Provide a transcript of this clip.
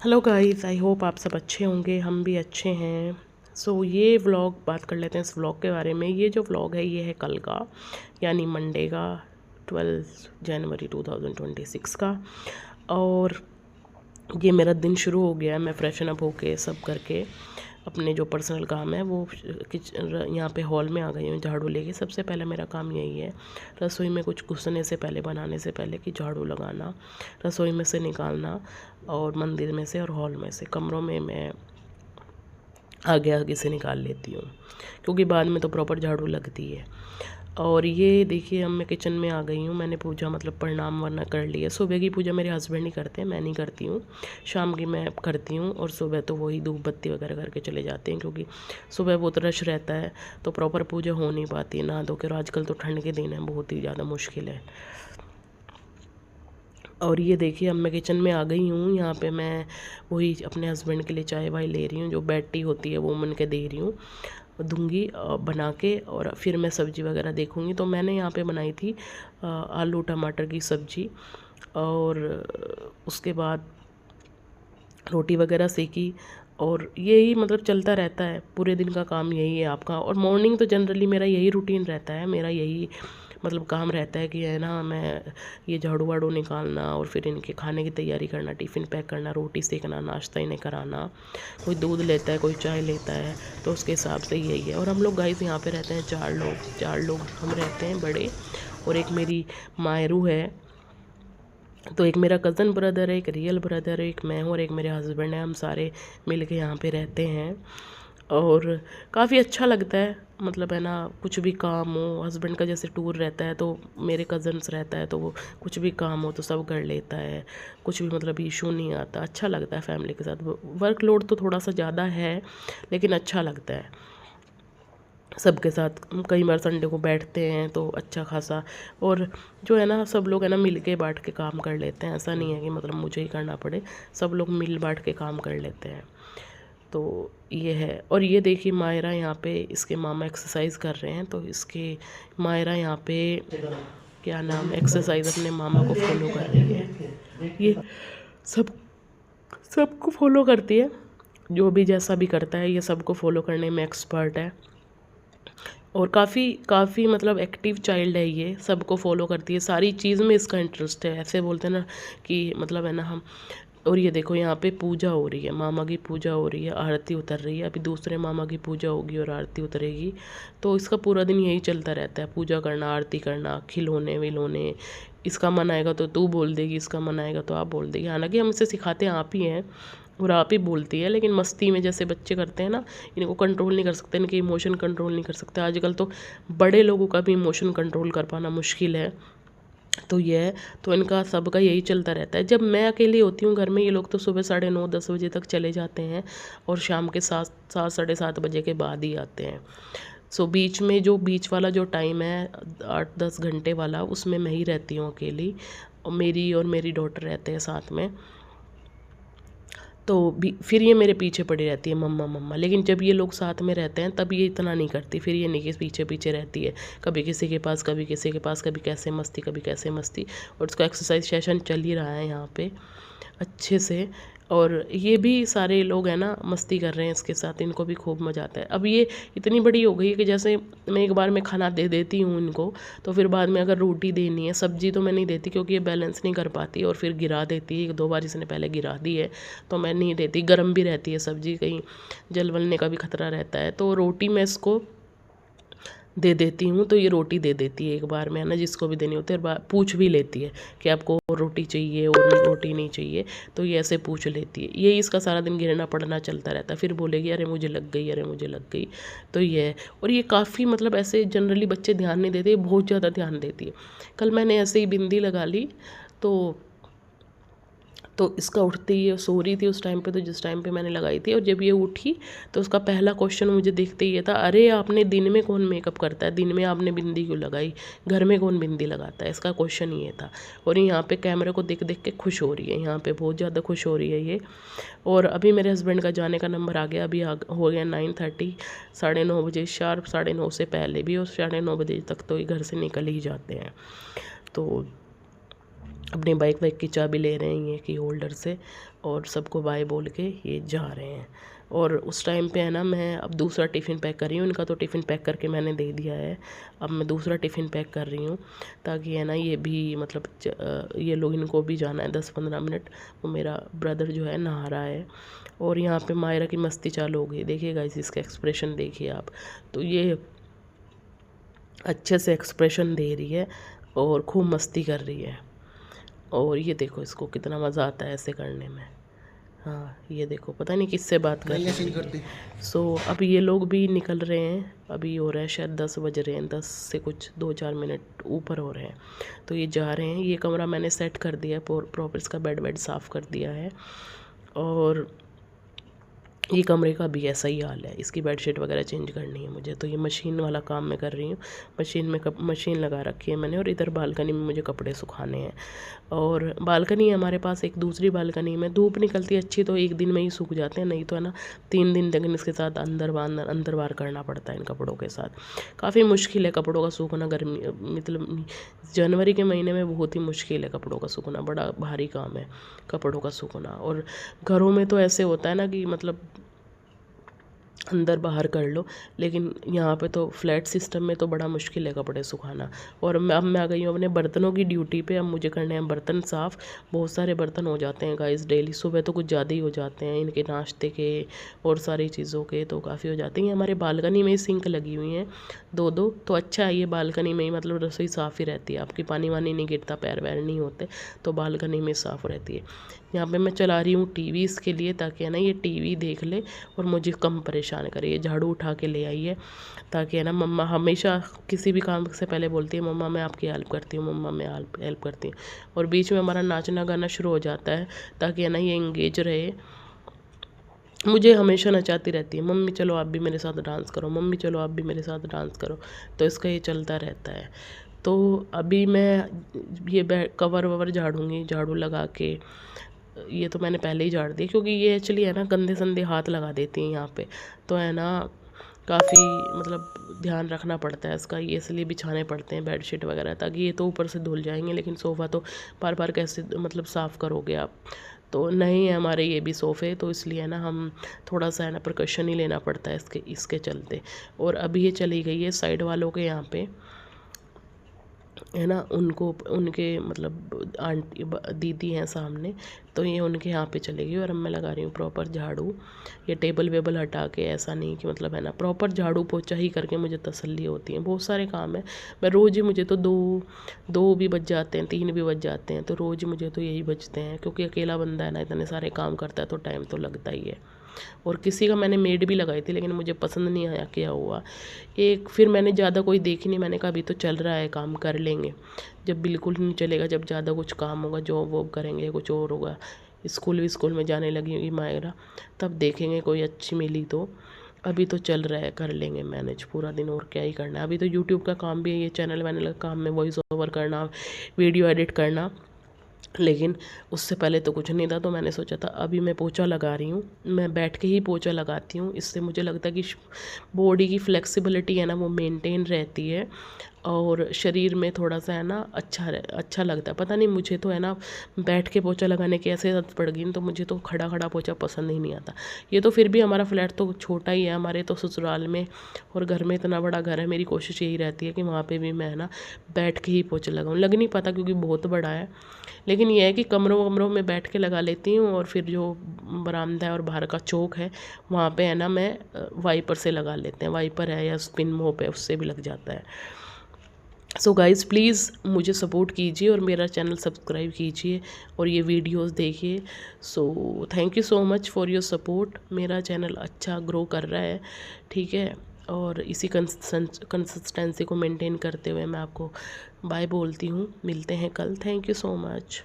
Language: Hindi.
हेलो गाइस, आई होप आप सब अच्छे होंगे। हम भी अच्छे हैं। ये व्लॉग बात कर लेते हैं इस व्लॉग के बारे में। ये जो व्लॉग है ये है कल का, यानी मंडे का, 12 जनवरी 2026 का। और ये मेरा दिन शुरू हो गया है। मैं फ्रेशन अप होके सब करके अपने जो पर्सनल काम है वो यहाँ पे हॉल में आ गई हूँ झाड़ू लेके। सबसे पहले मेरा काम यही है, रसोई में कुछ घुसने से पहले, बनाने से पहले, कि झाड़ू लगाना, रसोई में से निकालना, और मंदिर में से और हॉल में से, कमरों में मैं आगे आगे से निकाल लेती हूँ, क्योंकि बाद में तो प्रॉपर झाड़ू लगती है। और ये देखिए, अब मैं किचन में आ गई हूँ। मैंने पूजा मतलब प्रणाम वरना कर लिया। सुबह की पूजा मेरे हस्बैंड ही करते हैं, मैं नहीं करती हूँ। शाम की मैं करती हूँ, और सुबह तो वही धूप बत्ती वगैरह करके चले जाते हैं, क्योंकि सुबह बहुत रश रहता है तो प्रॉपर पूजा हो नहीं पाती है नहा धो के। और आजकल तो ठंड के दिन है, बहुत ही ज़्यादा मुश्किल है। और ये देखिए, अब मैं किचन में आ गई हूँ। यहाँ पे मैं वही अपने हस्बैंड के लिए चाय वाय ले रही हूँ, जो बेड टी होती है वो मैं उनके दे रही हूँ, दूंगी बना के। और फिर मैं सब्ज़ी वगैरह देखूँगी। तो मैंने यहाँ पे बनाई थी आलू टमाटर की सब्ज़ी, और उसके बाद रोटी वगैरह सेकी। और यही मतलब चलता रहता है, पूरे दिन का काम यही है आपका। और मॉर्निंग तो जनरली मेरा यही रूटीन रहता है, मेरा यही मतलब काम रहता है कि है ना, मैं ये झाड़ू वाड़ू निकालना, और फिर इनके खाने की तैयारी करना, टिफ़िन पैक करना, रोटी सेकना, नाश्ता इन्हें कराना। कोई दूध लेता है, कोई चाय लेता है, तो उसके हिसाब से यही है। और हम लोग गाइस यहाँ पे रहते हैं 4 लोग हम रहते हैं बड़े। और एक मेरी मायरू है, तो एक मेरा कज़न ब्रदर है, एक रियल ब्रदर है, एक मैं हूँ, और एक मेरे हस्बैंड है। हम सारे मिल के यहाँ पे रहते हैं। और काफ़ी अच्छा लगता है, मतलब है ना, कुछ भी काम हो, हस्बैंड का जैसे टूर रहता है तो मेरे कज़न्स रहता है, तो वो कुछ भी काम हो तो सब कर लेता है, कुछ भी मतलब इशू नहीं आता। अच्छा लगता है फैमिली के साथ। वर्कलोड तो थोड़ा सा ज़्यादा है, लेकिन अच्छा लगता है सबके साथ। कई बार संडे को बैठते हैं तो अच्छा खासा, और जो है ना, सब लोग है ना मिल के बांट के काम कर लेते हैं। ऐसा नहीं है कि मतलब मुझे ही करना पड़े, सब लोग मिल बांट के काम कर लेते हैं। तो ये है। और ये देखिए, मायरा यहाँ पे, इसके मामा एक्सरसाइज कर रहे हैं, तो इसके मायरा यहाँ पे क्या नाम, एक्सरसाइज अपने मामा को फॉलो कर रही है। ये सब सबको फॉलो करती है, जो भी जैसा भी करता है ये सबको फॉलो करने में एक्सपर्ट है। और काफ़ी काफ़ी मतलब एक्टिव चाइल्ड है ये, सबको फॉलो करती है, सारी चीज़ में इसका इंटरेस्ट है। ऐसे बोलते हैं ना कि मतलब है ना हम। और ये देखो, यहाँ पे पूजा हो रही है, मामा की पूजा हो रही है, आरती उतर रही है। अभी दूसरे मामा की पूजा होगी और आरती उतरेगी। तो इसका पूरा दिन यही चलता रहता है, पूजा करना, आरती करना, खिलौने विलौने। इसका मन आएगा तो तू बोल देगी, इसका मन आएगा तो आप बोल देगी। हालांकि हम इसे सिखाते आप ही हैं, और आप ही बोलती है, लेकिन मस्ती में जैसे बच्चे करते हैं ना, इनको कंट्रोल नहीं कर सकते, इनके इमोशन कंट्रोल नहीं कर सकते। आजकल तो बड़े लोगों का भी इमोशन कंट्रोल कर पाना मुश्किल है। तो ये है, तो इनका सबका यही चलता रहता है। जब मैं अकेली होती हूँ घर में, ये लोग तो सुबह 9:30-10 बजे तक चले जाते हैं, और शाम के 7 साढ़े 7 बजे के बाद ही आते हैं। बीच में जो बीच वाला जो टाइम है, 8-10 घंटे वाला, उसमें मैं ही रहती हूँ अकेली, और मेरी डॉटर रहते हैं साथ में। तो भी फिर ये मेरे पीछे पड़ी रहती है, मम्मा मम्मा। लेकिन जब ये लोग साथ में रहते हैं तब ये इतना नहीं करती, फिर ये नहीं कि पीछे पीछे रहती है, कभी किसी के पास, कभी किसी के पास, कभी कैसे मस्ती, कभी कैसे मस्ती। और उसका एक्सरसाइज सेशन चल ही रहा है यहाँ पे अच्छे से। और ये भी सारे लोग हैं ना मस्ती कर रहे हैं इसके साथ, इनको भी खूब मज़ा आता है। अब ये इतनी बड़ी हो गई है कि जैसे मैं एक बार में खाना दे देती हूँ इनको, तो फिर बाद में अगर रोटी देनी है, सब्जी तो मैं नहीं देती, क्योंकि ये बैलेंस नहीं कर पाती और फिर गिरा देती है। 1-2 बार इसने पहले गिरा दी है, तो मैं नहीं देती। गर्म भी रहती है सब्जी, कहीं जलवलने का भी खतरा रहता है। तो रोटी मैं इसको दे देती हूँ, तो ये रोटी दे देती है एक बार में, है ना, जिसको भी देनी होती है। पूछ भी लेती है कि आपको और रोटी चाहिए और रोटी नहीं चाहिए, तो ये ऐसे पूछ लेती है। यही इसका सारा दिन गिरना पड़ना चलता रहता है, फिर बोलेगी अरे मुझे लग गई, अरे मुझे लग गई। तो ये है। और ये काफ़ी मतलब ऐसे जनरली बच्चे ध्यान नहीं देते, बहुत ज़्यादा ध्यान देती है। कल मैंने ऐसे ही बिंदी लगा ली, तो इसका उठते ही, सो रही थी उस टाइम पे, तो जिस टाइम पे मैंने लगाई थी, और जब ये उठी तो उसका पहला क्वेश्चन मुझे देखते ही ये था, अरे आपने दिन में कौन मेकअप करता है, दिन में आपने बिंदी क्यों लगाई, घर में कौन बिंदी लगाता है, इसका क्वेश्चन ये था। और यहाँ पे कैमरे को देख देख के खुश हो रही है, यहाँ पे बहुत ज़्यादा खुश हो रही है ये। और अभी मेरे हस्बैंड का जाने का नंबर आ गया, अभी हो गया 9:30, 9:30 बजे शार्प, 9:30 से पहले भी, और 9:30 बजे तक तो ये घर से निकल ही जाते हैं। तो अपनी बाइक वाइक की चाबी ले रहे हैं ये की होल्डर से, और सबको बाय बोल के ये जा रहे हैं। और उस टाइम पे है ना, मैं अब दूसरा टिफ़िन पैक कर रही हूँ। इनका तो टिफ़िन पैक करके मैंने दे दिया है, अब मैं दूसरा टिफ़िन पैक कर रही हूँ ताकि है ना ये भी मतलब ये लोग, इनको भी जाना है 10-15 मिनट। वो मेरा ब्रदर जो है नहा रहा है, और यहाँ पे मायरा की मस्ती चालू हो गई। देखिए गाइस, इसका एक्सप्रेशन देखिए आप, तो ये अच्छे से एक्सप्रेशन दे रही है और खूब मस्ती कर रही है। और ये देखो इसको कितना मज़ा आता है ऐसे करने में। हाँ ये देखो, पता नहीं किससे बात कर रही है। सो अब ये लोग भी निकल रहे हैं, अभी हो रहा है शायद 10 बज रहे हैं, 10 से कुछ 2-4 मिनट ऊपर हो रहे हैं। तो ये जा रहे हैं। ये कमरा मैंने सेट कर दिया है प्रॉपर, इसका बेड वेड साफ़ कर दिया है। और ये कमरे का भी ऐसा ही हाल है, इसकी बेडशीट वगैरह चेंज करनी है मुझे। तो ये मशीन वाला काम मैं कर रही हूँ, मशीन में मशीन लगा रखी है मैंने। और इधर बालकनी में मुझे कपड़े सुखाने हैं, और बालकनी है हमारे पास एक दूसरी बालकनी में। धूप निकलती है अच्छी तो एक दिन में ही सूख जाते हैं, नहीं तो है ना 3 दिन तक इसके साथ अंदर बाहर करना पड़ता है इन कपड़ों के साथ। काफ़ी मुश्किल है कपड़ों का सूखना, गर्मी मतलब जनवरी के महीने में बहुत ही मुश्किल है कपड़ों का सूखना, बड़ा भारी काम है कपड़ों का सूखना। और घरों में तो ऐसे होता है ना कि मतलब अंदर बाहर कर लो, लेकिन यहाँ पे तो फ्लैट सिस्टम में तो बड़ा मुश्किल है कपड़े सुखाना। और अब मैं आ गई हूँ अपने बर्तनों की ड्यूटी पे। अब मुझे करने हैं बर्तन साफ़। बहुत सारे बर्तन हो जाते हैं गाइस डेली, सुबह तो कुछ ज़्यादा ही हो जाते हैं इनके नाश्ते के और सारी चीज़ों के, तो काफ़ी हो जाते हैं। हमारे बालकनी में ही सिंक लगी हुई हैं 2-2, तो अच्छा है ये बालकनी में ही, मतलब रसोई साफ़ ही रहती है आपकी, पानी वानी नहीं गिरता, पैर वैर नहीं होते, तो बालकनी में साफ़ रहती है। यहाँ पे मैं चला रही हूँ टीवी इसके लिए, ताकि है ना ये टीवी देख ले और मुझे कम परेशान करे। ये झाड़ू उठा के ले आई है ताकि है ना, मम्मा हमेशा किसी भी काम से पहले बोलती है मम्मा मैं आपकी हेल्प करती हूँ, मम्मा मैं हेल्प करती हूँ। और बीच में हमारा नाचना गाना शुरू हो जाता है ताकि है ना ये इंगेज रहे। मुझे हमेशा नचाती रहती है, मम्मी चलो आप भी मेरे साथ डांस करो, मम्मी चलो आप भी मेरे साथ डांस करो, तो इसका ये चलता रहता है। तो अभी मैं ये कवर ववर झाड़ूंगी, झाड़ू लगा के। ये तो मैंने पहले ही झाड़ दिया, क्योंकि ये एक्चुअली है ना गंदे संदे हाथ लगा देती हैं यहाँ पे, तो है ना काफ़ी मतलब ध्यान रखना पड़ता है इसका। ये इसलिए बिछाने पड़ते हैं बेडशीट वगैरह, ताकि ये तो ऊपर से धुल जाएंगे, लेकिन सोफ़ा तो बार बार कैसे मतलब साफ़ करोगे आप। तो नहीं है हमारे ये भी सोफ़े, तो इसलिए है ना हम थोड़ा सा है ना प्रिकॉशन ही लेना पड़ता है इसके चलते। और अभी ये चली गई है साइड वालों के यहाँ पे, है ना, उनको उनके मतलब आंटी दीदी हैं सामने, तो ये उनके यहाँ पे चले गई। और अब मैं लगा रही हूँ प्रॉपर झाड़ू, ये टेबल वेबल हटा के, ऐसा नहीं कि मतलब है ना प्रॉपर झाड़ू पोछा ही करके मुझे तसल्ली होती है। बहुत सारे काम है, मैं रोज़ ही, मुझे तो दो भी बज जाते हैं, 3 भी बज जाते हैं, तो रोज़ मुझे तो यही बजते हैं, क्योंकि अकेला बंदा है ना, इतने सारे काम करता है तो टाइम तो लगता ही है। और किसी का मैंने मेड भी लगाई थी, लेकिन मुझे पसंद नहीं आया क्या हुआ एक। फिर मैंने ज़्यादा कोई देखी नहीं, मैंने कहा अभी तो चल रहा है काम, कर लेंगे, जब बिल्कुल नहीं चलेगा, जब ज़्यादा कुछ काम होगा, जॉब वॉब करेंगे, कुछ और होगा, स्कूल में जाने लगी होगी मायरा, तब देखेंगे कोई अच्छी मिली तो। अभी तो चल रहा है, कर लेंगे मैनेज पूरा दिन, और क्या ही करना है। अभी तो यूट्यूब का काम भी है, ये चैनल वैनल का काम में वॉइस ओवर करना, वीडियो एडिट करना, लेकिन उससे पहले तो कुछ नहीं था। तो मैंने सोचा था अभी मैं पोछा लगा रही हूँ, मैं बैठ के ही पोछा लगाती हूँ, इससे मुझे लगता है कि बॉडी की फ्लेक्सिबिलिटी है ना वो मेंटेन रहती है, और शरीर में थोड़ा सा है ना अच्छा लगता है। पता नहीं मुझे तो है ना बैठ के पोछा लगाने की ऐसे आदत पड़ गई, तो मुझे तो खड़ा खड़ा पोछा पसंद ही नहीं आता। ये तो फिर भी हमारा फ्लैट तो छोटा ही है, हमारे तो ससुराल में और घर में इतना बड़ा घर है, मेरी कोशिश यही रहती है कि वहाँ पे भी मैं है ना बैठ के ही पोछा लगाऊँ। लग नहीं पाता क्योंकि बहुत बड़ा है, लेकिन ये है कि कमरों में बैठ के लगा लेती हूँ। और फिर जो बरामदा है और बाहर का चौक है, वहाँ पे है ना मैं वाइपर से लगा लेते हैं, वाइपर है या स्पिन मोप है, उससे भी लग जाता है। सो गाइज़ प्लीज़ मुझे सपोर्ट कीजिए और मेरा चैनल सब्सक्राइब कीजिए और ये वीडियोस देखिए। So thank you so much for your support. मेरा चैनल अच्छा ग्रो कर रहा है, ठीक है, और इसी कंसिस्टेंसी को मेंटेन करते हुए मैं आपको बाय बोलती हूँ। मिलते हैं कल। Thank you so much.